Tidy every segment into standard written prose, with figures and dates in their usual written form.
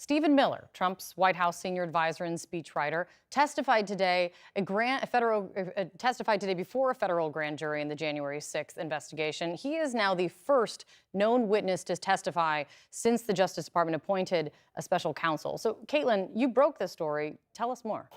Stephen Miller, Trump's White House senior advisor and speechwriter, testified today before a federal grand jury in the January 6th investigation. He is now the first known witness to testify since the Justice Department appointed a special counsel. So, Caitlin, you broke this story. Tell us more.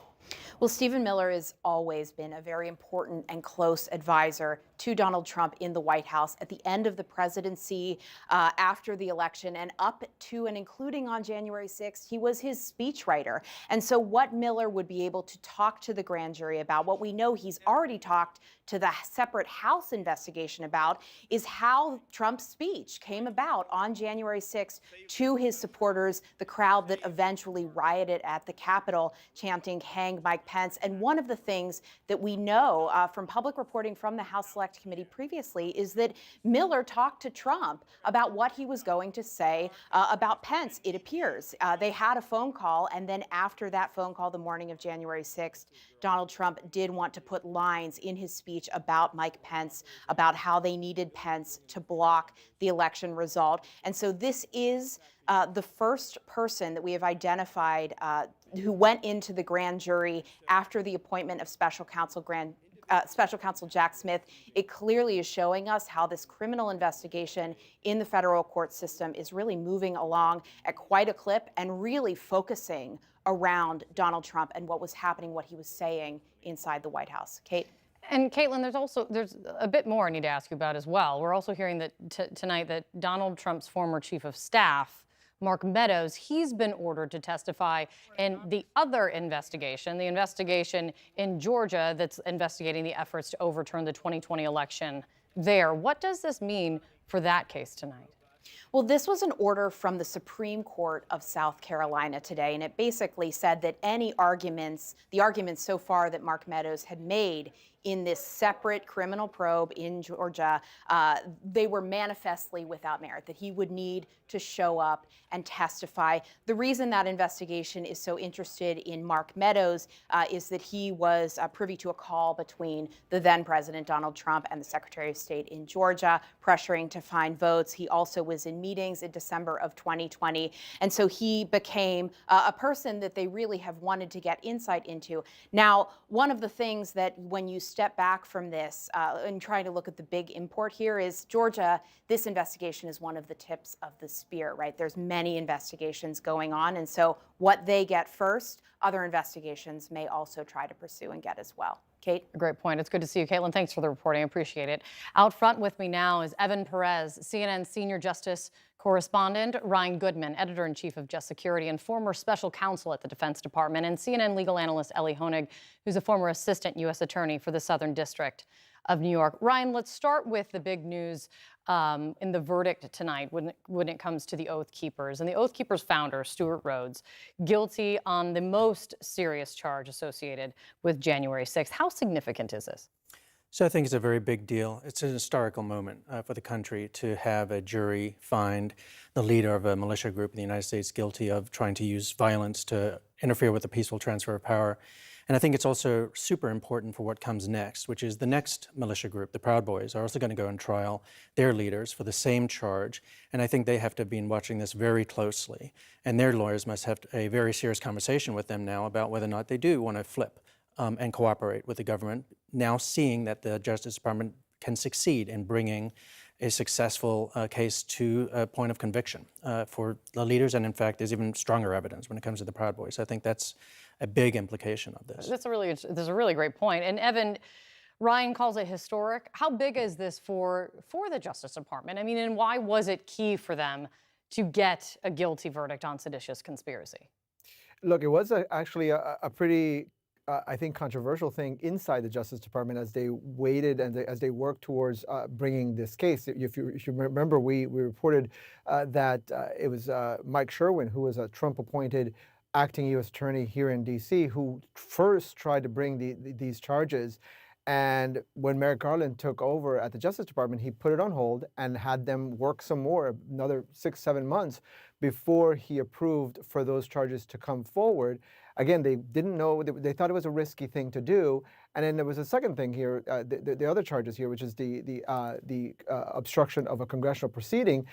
Well, Stephen Miller has always been a very important and close advisor to Donald Trump in the White House at the end of the presidency, after the election, and up to and including on January 6th. He was his speechwriter. And so what Miller would be able to talk to the grand jury about, what we know he's already talked to the separate House investigation about, is how Trump's speech came about on January 6th to his supporters, the crowd that eventually rioted at the Capitol, chanting "Hang Mike Pence." And one of the things that we know from public reporting from the House Select Committee previously is that Miller talked to Trump about what he was going to say about Pence, it appears. They had a phone call, and then after that phone call the morning of January 6th, Donald Trump did want to put lines in his speech about Mike Pence, about how they needed Pence to block the election result. And so this is the first person that we have identified who went into the grand jury after the appointment of Special Counsel Jack Smith. It clearly is showing us how this criminal investigation in the federal court system is really moving along at quite a clip and really focusing around Donald Trump and what was happening, what he was saying inside the White House. Kate? And Caitlin, there's a bit more I need to ask you about as well. We're also hearing that tonight that Donald Trump's former chief of staff, Mark Meadows, he's been ordered to testify in the other investigation, the investigation in Georgia that's investigating the efforts to overturn the 2020 election there. What does this mean for that case tonight? Well, this was an order from the Supreme Court of South Carolina today, and it basically said that the arguments so far that Mark Meadows had made in this separate criminal probe in Georgia, they were manifestly without merit, that he would need to show up and testify. The reason that investigation is so interested in Mark Meadows is that he was privy to a call between the then President Donald Trump and the Secretary of State in Georgia, pressuring to find votes. He also was in meetings in December of 2020. And so he became a person that they really have wanted to get insight into. Now, one of the things that when you step back from this and trying to look at the big import here is Georgia, this investigation is one of the tips of the spear, right? There's many investigations going on. And so what they get first, other investigations may also try to pursue and get as well. Kate? A great point. It's good to see you, Caitlin. Thanks for the reporting. I appreciate it. Out front with me now is Evan Perez, CNN senior justice correspondent, Ryan Goodman, editor-in-chief of Just Security and former special counsel at the Defense Department, and CNN legal analyst Ellie Honig, who's a former assistant U.S. attorney for the Southern District of New York. Ryan, let's start with the big news in the verdict tonight when it comes to the Oath Keepers. And the Oath Keepers founder, Stuart Rhodes, guilty on the most serious charge associated with January 6th. How significant is this? So I think it's a very big deal. It's an historical moment for the country to have a jury find the leader of a militia group in the United States guilty of trying to use violence to interfere with the peaceful transfer of power. And I think it's also super important for what comes next, which is the next militia group, the Proud Boys, are also going to go on trial, their leaders, for the same charge. And I think they have to have been watching this very closely. And their lawyers must have a very serious conversation with them now about whether or not they do want to flip and cooperate with the government, now seeing that the Justice Department can succeed in bringing a successful case to a point of conviction for the leaders. And in fact, there's even stronger evidence when it comes to the Proud Boys. I think that's a big implication of this. That's a really great point. And Evan, Ryan calls it historic. How big is this for the Justice Department? I mean, and why was it key for them to get a guilty verdict on seditious conspiracy? Look, it was actually a pretty I think, controversial thing inside the Justice Department as they waited and as they worked towards bringing this case. If you remember, we reported that it was Mike Sherwin, who was a Trump-appointed acting U.S. attorney here in D.C., who first tried to bring these charges. And when Merrick Garland took over at the Justice Department, he put it on hold and had them work some more, another 6-7 months, before he approved for those charges to come forward. Again, they didn't know, they thought it was a risky thing to do. And then there was a second thing here, the other charges here, which is the obstruction of a congressional proceeding.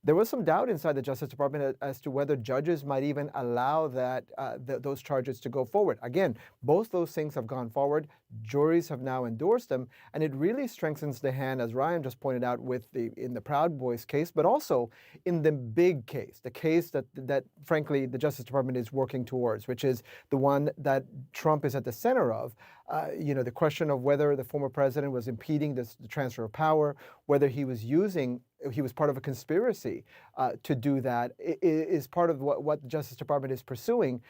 there was some doubt inside the Justice Department as to whether judges might even allow those charges to go forward. Again, both those things have gone forward. Juries have now endorsed them, and it really strengthens the hand, as Ryan just pointed out, in the Proud Boys case, but also in the big case, the case that frankly the Justice Department is working towards, which is the one that Trump is at the center of. The question of whether the former president was impeding the transfer of power, whether he was part of a conspiracy to do that, is part of what the Justice Department is pursuing,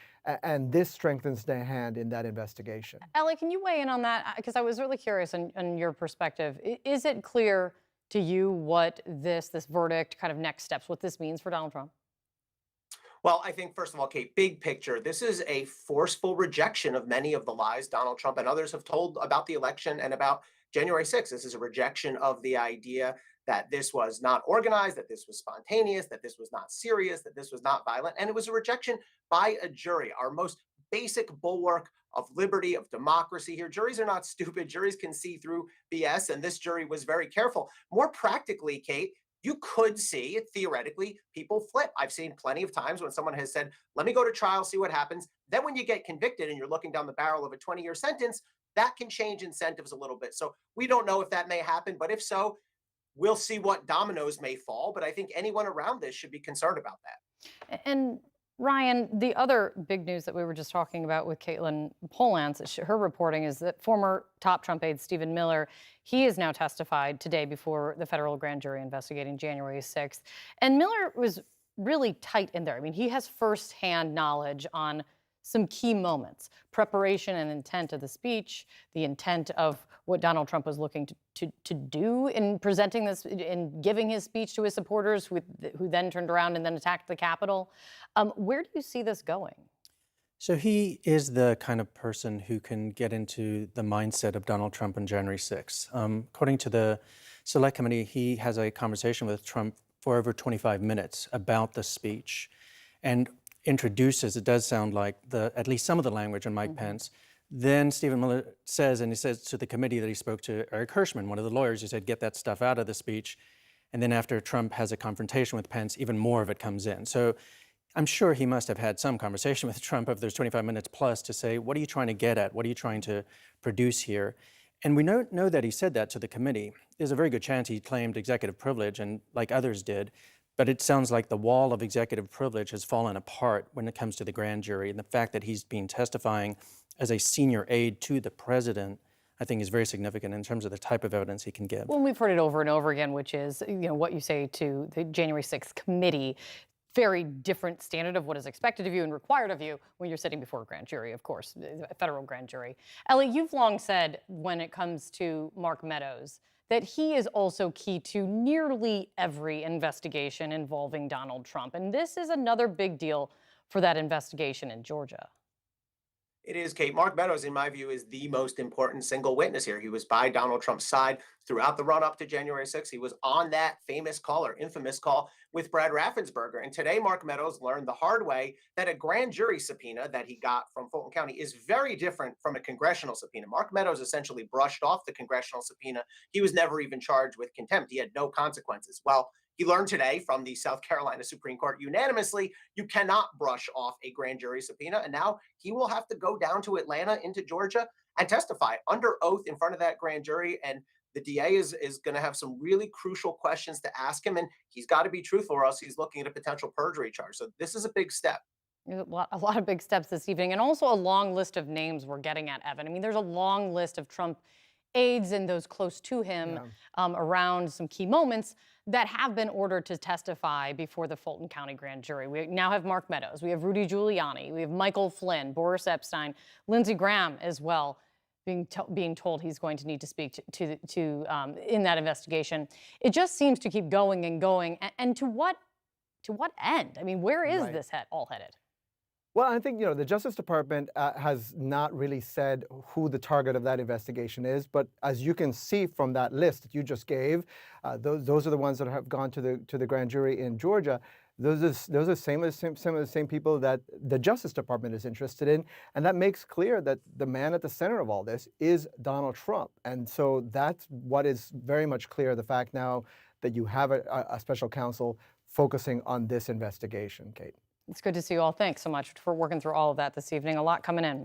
and this strengthens their hand in that investigation. Ellie, can you weigh in on that? Because I was really curious on your perspective. Is it clear to you what this verdict, kind of next steps, what this means for Donald Trump? Well, I think, first of all, Kate, big picture, this is a forceful rejection of many of the lies Donald Trump and others have told about the election and about January 6th. This is a rejection of the idea that this was not organized, that this was spontaneous, that this was not serious, that this was not violent. And it was a rejection by a jury, our most basic bulwark of liberty, of democracy here. Juries are not stupid. Juries can see through BS. And this jury was very careful. More practically, Kate, you could see theoretically people flip. I've seen plenty of times when someone has said, let me go to trial, see what happens. Then when you get convicted and you're looking down the barrel of a 20-year sentence, that can change incentives a little bit. So we don't know if that may happen, but if so, we'll see what dominoes may fall. But I think anyone around this should be concerned about that. And Ryan, the other big news that we were just talking about with Caitlin Polance, her reporting is that former top Trump aide Stephen Miller, he is now testified today before the federal grand jury investigating January 6th. And Miller was really tight in there. I mean, he has firsthand knowledge on some key moments: preparation and intent of the speech, the intent of what Donald Trump was looking to do in presenting this, in giving his speech to his supporters, who then turned around and then attacked the Capitol. Where do you see this going? So he is the kind of person who can get into the mindset of Donald Trump on January 6th. According to the Select Committee, he has a conversation with Trump for over 25 minutes about the speech, and introduces, it does sound like, at least some of the language on Mike Pence. Then Stephen Miller says to the committee that he spoke to Eric Hirschman, one of the lawyers, who said, get that stuff out of the speech. And then after Trump has a confrontation with Pence, even more of it comes in. So I'm sure he must have had some conversation with Trump over those 25 minutes plus to say, what are you trying to get at? What are you trying to produce here? And we know that he said that to the committee. There's a very good chance he claimed executive privilege, and like others did. But it sounds like the wall of executive privilege has fallen apart when it comes to the grand jury. And the fact that he's been testifying as a senior aide to the president, I think, is very significant in terms of the type of evidence he can give. Well, we've heard it over and over again, which is, what you say to the January 6th committee. Very different standard of what is expected of you and required of you when you're sitting before a grand jury, of course, a federal grand jury. Ellie, you've long said, when it comes to Mark Meadows, that he is also key to nearly every investigation involving Donald Trump. And this is another big deal for that investigation in Georgia. It is, Kate. Mark Meadows, in my view, is the most important single witness here. He was by Donald Trump's side throughout the run-up to January 6th. He was on that famous call, or infamous call, with Brad Raffensperger. And today, Mark Meadows learned the hard way that a grand jury subpoena that he got from Fulton County is very different from a congressional subpoena. Mark Meadows essentially brushed off the congressional subpoena. He was never even charged with contempt. He had no consequences. Well, he learned today from the South Carolina Supreme Court unanimously, you cannot brush off a grand jury subpoena. And now he will have to go down to Atlanta into Georgia and testify under oath in front of that grand jury. And the DA is going to have some really crucial questions to ask him. And he's got to be truthful, or else he's looking at a potential perjury charge. So this is a big step. A lot of big steps this evening, and also a long list of names we're getting at, Evan. I mean, there's a long list of Trump aides and those close to him around some key moments that have been ordered to testify before the Fulton County grand jury. We now have Mark Meadows, we have Rudy Giuliani, we have Michael Flynn, Boris Epstein, Lindsey Graham as well, being told he's going to need to speak to in that investigation. It just seems to keep going and going. And to what end? I mean, where is this all headed? Well, I think, the Justice Department has not really said who the target of that investigation is, but as you can see from that list that you just gave, those are the ones that have gone to the grand jury in Georgia. Those are some of the same people that the Justice Department is interested in, and that makes clear that the man at the center of all this is Donald Trump. And so that's what is very much clear, the fact now that you have a special counsel focusing on this investigation, Kate. It's good to see you all. Thanks so much for working through all of that this evening. A lot coming in.